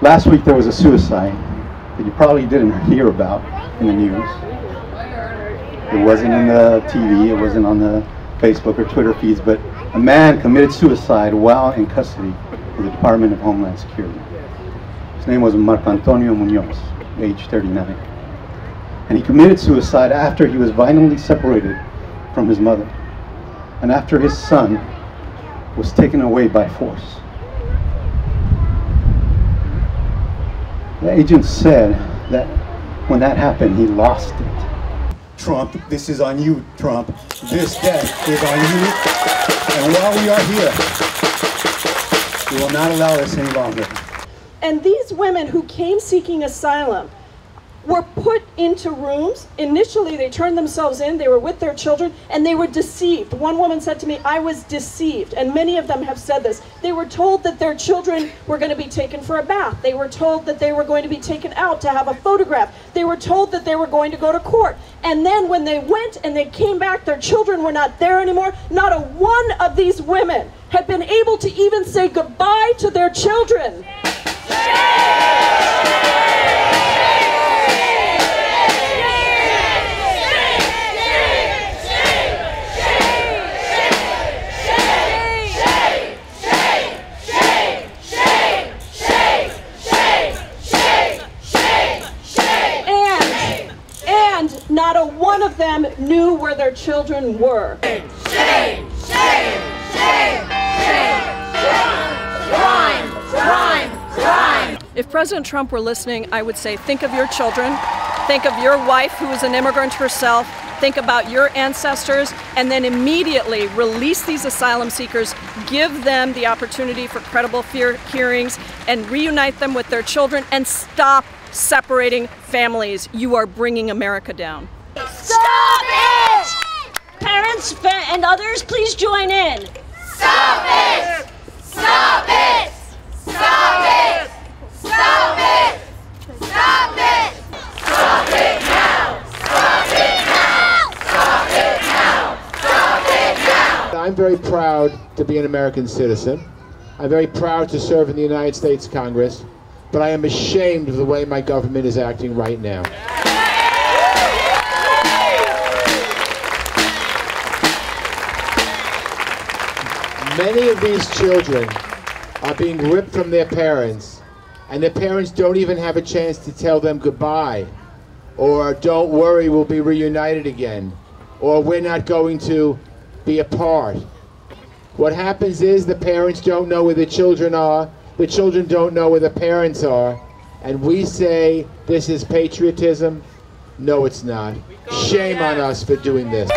Last week there was a suicide that you probably didn't hear about in the news. It wasn't in the TV, it wasn't on the Facebook or Twitter feeds, but a man committed suicide while in custody with the Department of Homeland Security. His name was Marco Antonio Munoz, age 39. And he committed suicide after he was violently separated from his mother, and after his son was taken away by force. The agent said that when that happened, he lost it. Trump, this is on you, Trump. This death is on you. And while we are here, we will not allow this any longer. And these women who came seeking asylum were put into rooms. Initially, they turned themselves in, they were with their children, and they were deceived. One woman said to me, I was deceived, and many of them have said this. They were told that their children were going to be taken for a bath. They were told that they were going to be taken out to have a photograph. They were told that they were going to go to court. And then when they went and they came back, their children were not there anymore. Not a one of these women had been able to even say goodbye to their children. Not a one of them knew where their children were. Shame, shame, shame, shame, crime, crime, crime. If President Trump were listening, I would say, think of your children, think of your wife who is an immigrant herself, think about your ancestors, and then immediately release these asylum seekers, give them the opportunity for credible hearings, and reunite them with their children, and stop separating families. You are bringing America down. Stop it! Parents and others, please join in. Stop it! Stop it! Stop it! Stop it! Stop it! Stop it now! Stop it now! Stop it now! Stop it now! I'm very proud to be an American citizen. I'm very proud to serve in the United States Congress, but I am ashamed of the way my government is acting right now. Many of these children are being ripped from their parents, and their parents don't even have a chance to tell them goodbye, or don't worry, we'll be reunited again, or we're not going to be apart. What happens is the parents don't know where the children are, the children don't know where the parents are, and we say this is patriotism. No, it's not. Shame on us for doing this.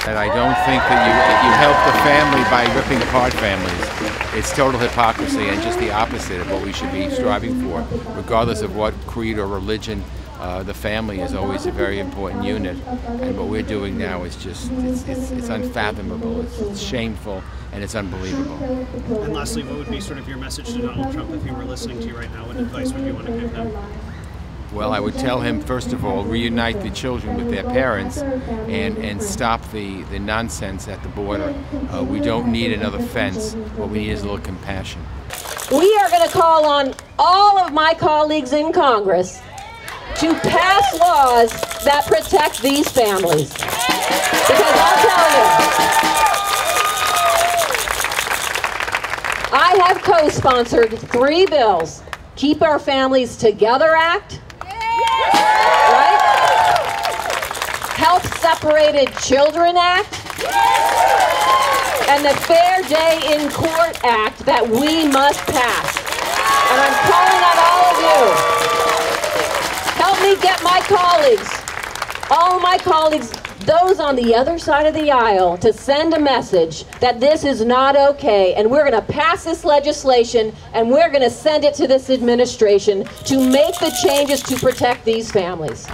And I don't think that you help the family by ripping apart families. It's total hypocrisy and just the opposite of what we should be striving for. Regardless of what creed or religion, the family is always a very important unit. And what we're doing now is just, it's unfathomable, it's shameful, and it's unbelievable. And lastly, what would be sort of your message to Donald Trump if he were listening to you right now? What advice would you want to give him? Well, I would tell him, first of all, reunite the children with their parents and stop the nonsense at the border. We don't need another fence. What we need is a little compassion. We are going to call on all of my colleagues in Congress to pass laws that protect these families. Because I'll tell you, I have co-sponsored 3 bills. Keep Our Families Together Act, right? Help Separated Children Act, and the Fair Day in Court Act that we must pass. And I'm calling on all of you. Help me get my colleagues, all my colleagues, those on the other side of the aisle, to send a message that this is not okay, and we're going to pass this legislation and we're going to send it to this administration to make the changes to protect these families.